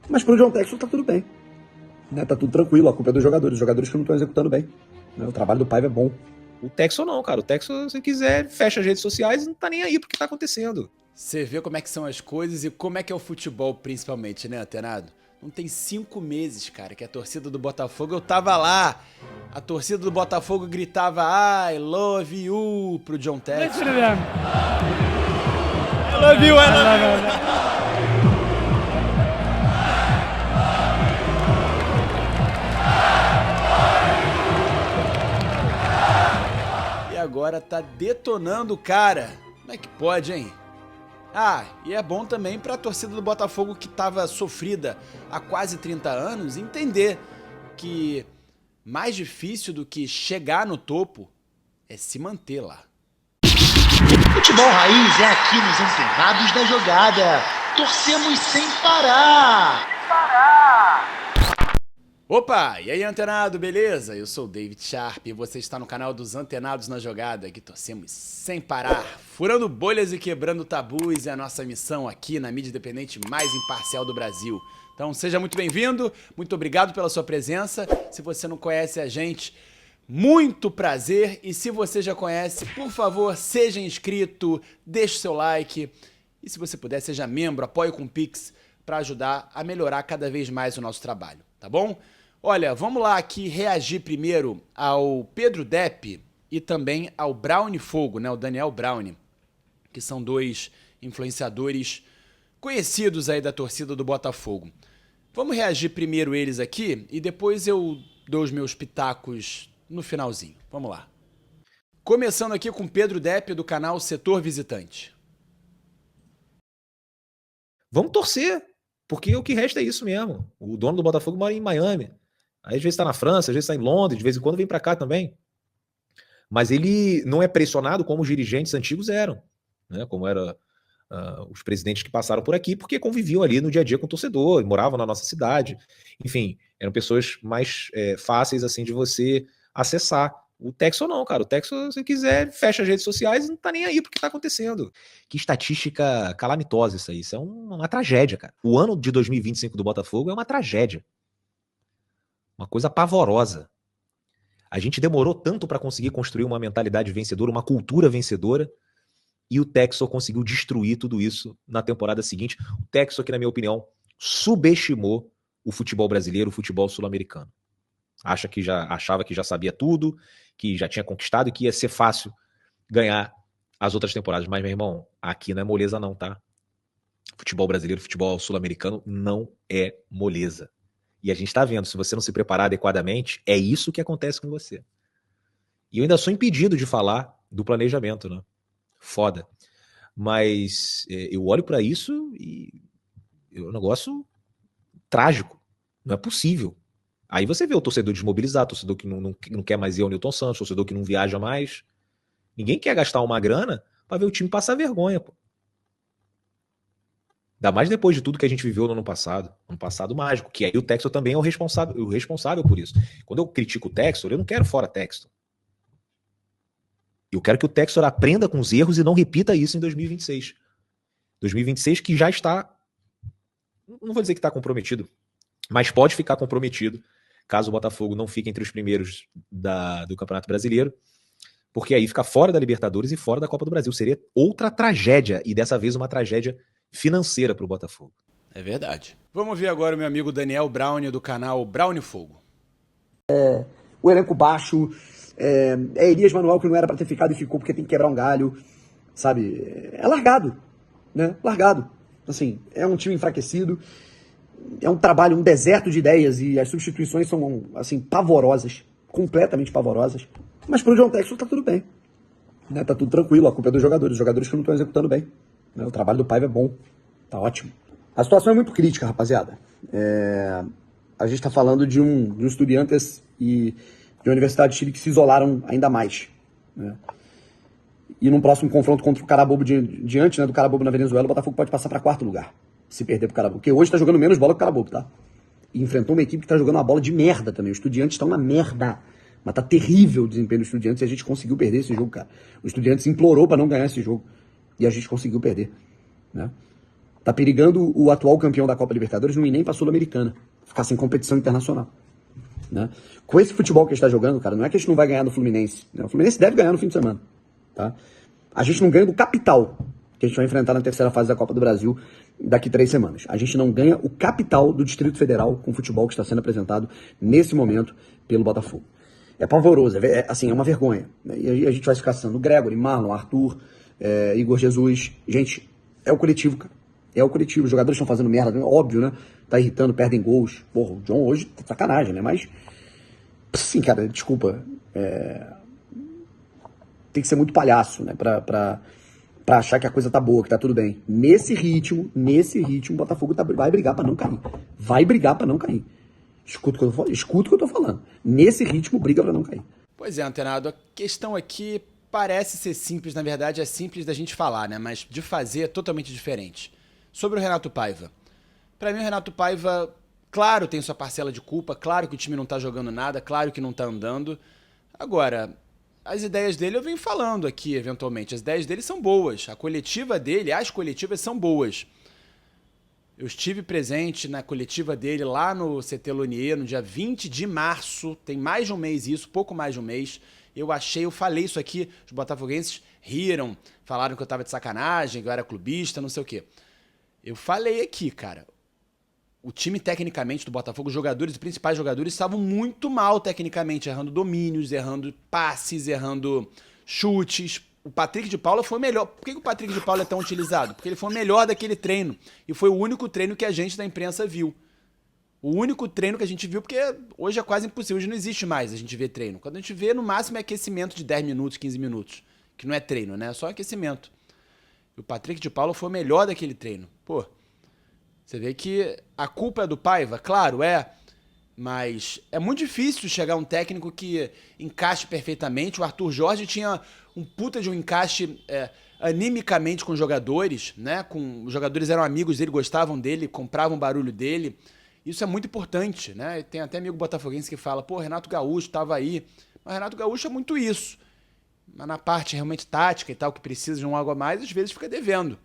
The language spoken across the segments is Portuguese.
Mas pro John Textor tá tudo bem. Né? Tá tudo tranquilo, a culpa é dos jogadores que não estão executando bem. Né? O trabalho do Paiva é bom. O Textor não, cara. O Textor, se quiser, fecha as redes sociais e não tá nem aí pro que tá acontecendo. Você vê como é que são as coisas e como é que é o futebol, principalmente, né, Antenado? Não tem 5 meses, cara, que a torcida do Botafogo, eu tava lá. A torcida do Botafogo gritava I love you pro John Textor. I love you, I love you. E agora tá detonando o cara. Como é que pode, hein? Ah, e é bom também pra torcida do Botafogo que tava sofrida há quase 30 anos entender que mais difícil do que chegar no topo é se manter lá. Futebol Raiz é aqui nos Antenados da Jogada. Torcemos sem parar. Opa, e aí, Antenado, beleza? Eu sou o David Sharp e você está no canal dos Antenados na Jogada, que torcemos sem parar, furando bolhas e quebrando tabus, é a nossa missão aqui na mídia independente mais imparcial do Brasil. Então seja muito bem-vindo, muito obrigado pela sua presença. Se você não conhece a gente, muito prazer. E se você já conhece, por favor, seja inscrito, deixe seu like. E se você puder, seja membro, apoie com o Pix para ajudar a melhorar cada vez mais o nosso trabalho, tá bom? Olha, vamos lá aqui reagir primeiro ao Pedro Depp e também ao Brownie Fogo, né? O Daniel Brownie, que são dois influenciadores conhecidos aí da torcida do Botafogo. Vamos reagir primeiro eles aqui e depois eu dou os meus pitacos no finalzinho. Vamos lá. Começando aqui com Pedro Depp do canal Setor Visitante. Vamos torcer, porque o que resta é isso mesmo. O dono do Botafogo mora em Miami. Aí às vezes tá na França, às vezes tá em Londres, de vez em quando vem pra cá também. Mas ele não é pressionado como os dirigentes antigos eram, né? Como eram os presidentes que passaram por aqui, porque conviviam ali no dia a dia com o torcedor, moravam na nossa cidade. Enfim, eram pessoas mais fáceis assim de você acessar. O Textor não, cara. O Textor, se quiser, fecha as redes sociais e não tá nem aí pro que tá acontecendo. Que estatística calamitosa isso aí. Isso é uma tragédia, cara. O ano de 2025 do Botafogo é uma tragédia. Uma coisa pavorosa. A gente demorou tanto para conseguir construir uma mentalidade vencedora, uma cultura vencedora, e o Textor conseguiu destruir tudo isso na temporada seguinte. O Textor, que na minha opinião, subestimou o futebol brasileiro, o futebol sul-americano. Achava que já sabia tudo, que já tinha conquistado e que ia ser fácil ganhar as outras temporadas. Mas, meu irmão, aqui não é moleza não, tá? Futebol brasileiro, futebol sul-americano não é moleza. E a gente tá vendo, se você não se preparar adequadamente, é isso que acontece com você. E eu ainda sou impedido de falar do planejamento, né? Foda. Mas eu olho pra isso e é um negócio trágico. Não é possível. Aí você vê o torcedor desmobilizado, o torcedor que não quer mais ir ao Newton Santos, o torcedor que não viaja mais. Ninguém quer gastar uma grana pra ver o time passar vergonha, pô. Ainda mais depois de tudo que a gente viveu no ano passado mágico, que aí o Textor também é o responsável por isso. Quando eu critico o Textor, eu não quero fora Textor. Eu quero que o Textor aprenda com os erros e não repita isso em 2026. 2026 que já está, não vou dizer que está comprometido, mas pode ficar comprometido caso o Botafogo não fique entre os primeiros do Campeonato Brasileiro, porque aí fica fora da Libertadores e fora da Copa do Brasil. Seria outra tragédia, e dessa vez uma tragédia financeira para o Botafogo. É verdade. Vamos ver agora o meu amigo Daniel Brownie do canal Brownie Fogo. O elenco baixo, Elias Manuel que não era pra ter ficado e ficou porque tem que quebrar um galho, sabe? É largado, né? Largado. Assim, é um time enfraquecido, é um trabalho, um deserto de ideias e as substituições são, assim, pavorosas, completamente pavorosas. Mas pro John Textor tá tudo bem, né? Tá tudo tranquilo, a culpa é dos jogadores que não estão executando bem. Né? O trabalho do Paiva é bom, tá ótimo. A situação é muito crítica, rapaziada. A gente tá falando de um Estudiantes e de uma Universidade de Chile que se isolaram ainda mais. Né? E num próximo confronto contra o Carabobo diante, né, do Carabobo na Venezuela, o Botafogo pode passar para 4º lugar, se perder pro Carabobo. Porque hoje tá jogando menos bola que o Carabobo, tá? E enfrentou uma equipe que tá jogando uma bola de merda também. Os Estudiantes estão na merda. Mas tá terrível o desempenho dos Estudiantes e a gente conseguiu perder esse jogo, cara. O Estudiantes implorou para não ganhar esse jogo. E a gente conseguiu perder. Né? Tá perigando o atual campeão da Copa Libertadores não ir nem pra Sul-Americana, ficar sem competição internacional. Né? Com esse futebol que a gente tá jogando, cara, não é que a gente não vai ganhar do Fluminense. Né? O Fluminense deve ganhar no fim de semana. Tá? A gente não ganha do capital que a gente vai enfrentar na terceira fase da Copa do Brasil daqui 3 semanas. A gente não ganha o capital do Distrito Federal com o futebol que está sendo apresentado nesse momento pelo Botafogo. É pavoroso, assim, é uma vergonha. E a gente vai ficar citando o Gregory, Marlon, Arthur, Igor Jesus. Gente, é o coletivo, cara. É o coletivo. Os jogadores estão fazendo merda, óbvio, né? Tá irritando, perdem gols. Porra, o John hoje tá sacanagem, né? Mas, sim, cara, desculpa. Tem que ser muito palhaço, né? Pra achar que a coisa tá boa, que tá tudo bem. Nesse ritmo, o Botafogo vai brigar pra não cair. Vai brigar pra não cair. Escuta o que eu tô falando. Nesse ritmo, briga pra não cair. Pois é, Antenado, a questão aqui parece ser simples, na verdade é simples da gente falar, né? Mas de fazer é totalmente diferente. Sobre o Renato Paiva. Pra mim, o Renato Paiva, claro, tem sua parcela de culpa, claro que o time não tá jogando nada, claro que não tá andando. Agora, as ideias dele eu venho falando aqui, eventualmente. As ideias dele são boas. A coletiva dele, as coletivas são boas. Eu estive presente na coletiva dele lá no CT Lonier, no dia 20 de março. Tem mais de um mês isso, pouco mais de um mês. Eu falei isso aqui, os botafoguenses riram, falaram que eu tava de sacanagem, que eu era clubista, não sei o quê. Eu falei aqui, cara. O time, tecnicamente, do Botafogo, os jogadores, os principais jogadores, estavam muito mal tecnicamente, errando domínios, errando passes, errando chutes. O Patrick de Paula foi o melhor. Por que o Patrick de Paula é tão utilizado? Porque ele foi o melhor daquele treino. E foi o único treino que a gente da imprensa viu. O único treino que a gente viu, porque hoje é quase impossível, hoje não existe mais a gente ver treino. Quando a gente vê, no máximo é aquecimento de 10 minutos, 15 minutos. Que não é treino, né? É só aquecimento. E o Patrick de Paula foi o melhor daquele treino. Pô, você vê que a culpa é do Paiva? Claro, é. Mas é muito difícil chegar um técnico que encaixe perfeitamente. O Arthur Jorge tinha um puta de um encaixe animicamente com os jogadores, né? Os jogadores eram amigos dele, gostavam dele, compravam o barulho dele. Isso é muito importante, né? Tem até amigo botafoguense que fala, pô, Renato Gaúcho tava aí. Mas Renato Gaúcho é muito isso. Mas na parte realmente tática e tal, que precisa de um algo a mais, às vezes fica devendo.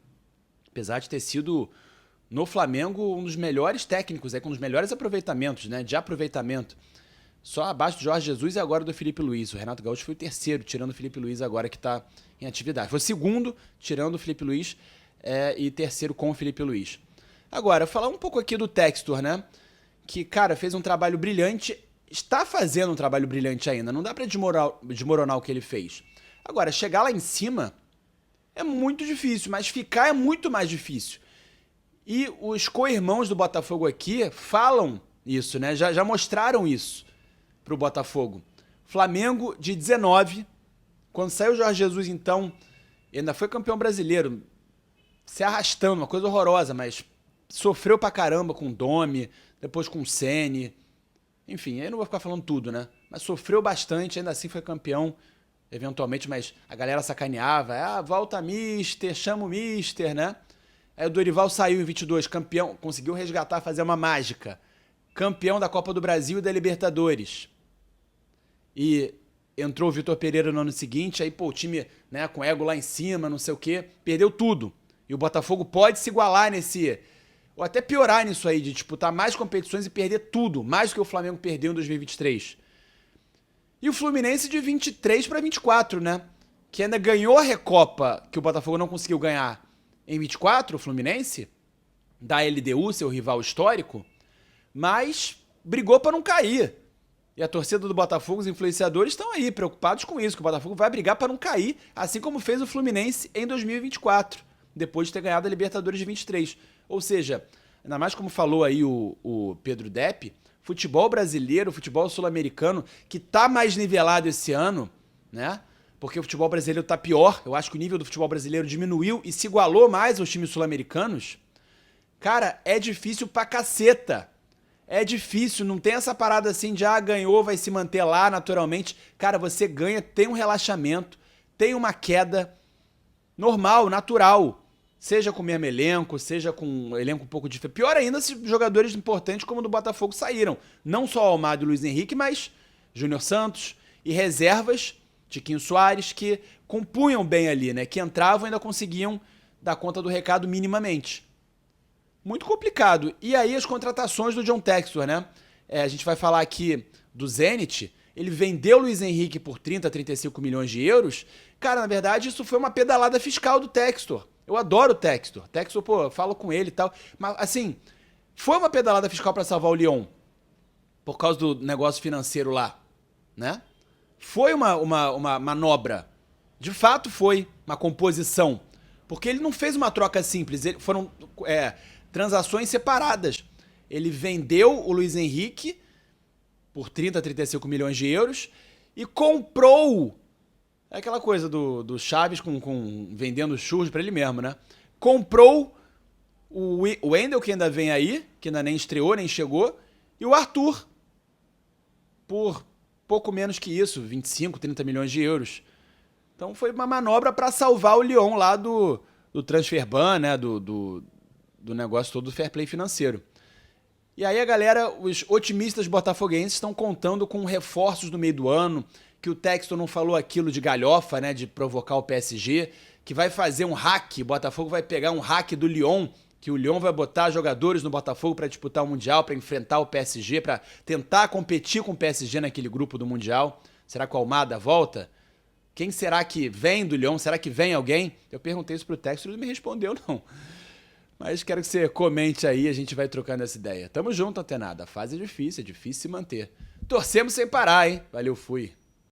Apesar de ter sido, no Flamengo, um dos melhores técnicos, com um dos melhores aproveitamentos, né? De aproveitamento. Só abaixo do Jorge Jesus e agora do Felipe Luiz. O Renato Gaúcho foi o terceiro, tirando o Felipe Luiz agora que está em atividade. Foi o segundo, tirando o Felipe Luiz, e terceiro com o Felipe Luiz. Agora, falar um pouco aqui do Textor, né? Que, cara, fez um trabalho brilhante, está fazendo um trabalho brilhante ainda. Não dá para desmoronar o que ele fez. Agora, chegar lá em cima é muito difícil, mas ficar é muito mais difícil. E os co-irmãos do Botafogo aqui falam isso, né? Já mostraram isso pro Botafogo. Flamengo de 19, quando saiu o Jorge Jesus, então, ainda foi campeão brasileiro, se arrastando, uma coisa horrorosa, mas sofreu pra caramba com o Domi, depois com o Ceni, enfim, aí não vou ficar falando tudo, né? Mas sofreu bastante, ainda assim foi campeão, eventualmente, mas a galera sacaneava, volta Mister, chama o Mister, né? Aí o Dorival saiu em 22, campeão, conseguiu resgatar, fazer uma mágica, campeão da Copa do Brasil e da Libertadores. E entrou o Vitor Pereira no ano seguinte, aí, pô, o time, né, com ego lá em cima, não sei o quê, perdeu tudo. E o Botafogo pode se igualar nesse, ou até piorar nisso aí, de disputar mais competições e perder tudo, mais do que o Flamengo perdeu em 2023. E o Fluminense de 23 para 24, né? Que ainda ganhou a Recopa, que o Botafogo não conseguiu ganhar em 24, o Fluminense, da LDU, seu rival histórico, mas brigou para não cair. E a torcida do Botafogo, os influenciadores, estão aí preocupados com isso, que o Botafogo vai brigar para não cair, assim como fez o Fluminense em 2024, depois de ter ganhado a Libertadores de 23. Ou seja, ainda mais como falou aí o Pedro Depp, futebol brasileiro, futebol sul-americano, que tá mais nivelado esse ano, né? Porque o futebol brasileiro tá pior, eu acho que o nível do futebol brasileiro diminuiu e se igualou mais aos times sul-americanos. Cara, é difícil pra caceta. É difícil, não tem essa parada assim de ganhou, vai se manter lá naturalmente. Cara, você ganha, tem um relaxamento, tem uma queda normal, natural. Seja com o mesmo elenco, seja com um elenco um pouco diferente. Pior ainda se jogadores importantes como o do Botafogo saíram. Não só Almada e Luiz Henrique, mas Júnior Santos e reservas, Tiquinho Soares, que compunham bem ali, né? Que entravam e ainda conseguiam dar conta do recado minimamente. muito complicado. E aí as contratações do John Textor, né? A gente vai falar aqui do Zenit. Ele vendeu o Luiz Henrique por 30, 35 milhões de euros. Cara, na verdade, isso foi uma pedalada fiscal do Textor. Eu adoro o Textor. Textor, pô, falo com ele e tal. Mas, assim, foi uma pedalada fiscal para salvar o Lyon. Por causa do negócio financeiro lá, né? Foi uma manobra. De fato foi uma composição. Porque ele não fez uma troca simples. Foram transações separadas. Ele vendeu o Luiz Henrique por 30, 35 milhões de euros e comprou... É aquela coisa do Chaves vendendo churros para ele mesmo, né? Comprou o Wendel, que ainda vem aí, que ainda nem estreou, nem chegou, e o Arthur, por pouco menos que isso, 25, 30 milhões de euros. Então foi uma manobra para salvar o Lyon lá do transfer ban, né? Do negócio todo do fair play financeiro. E aí a galera, os otimistas botafoguenses estão contando com reforços no meio do ano, que o Textor não falou aquilo de galhofa, né, de provocar o PSG, que vai fazer um hack, o Botafogo vai pegar um hack do Lyon, que o Lyon vai botar jogadores no Botafogo para disputar o Mundial, para enfrentar o PSG, para tentar competir com o PSG naquele grupo do Mundial. Será que o Almada volta? Quem será que vem do Lyon? Será que vem alguém? Eu perguntei isso pro Textor e ele não me respondeu, não. Mas quero que você comente aí, a gente vai trocando essa ideia. Tamo junto, Antenada. A fase é difícil se manter. Torcemos sem parar, hein? Valeu, fui.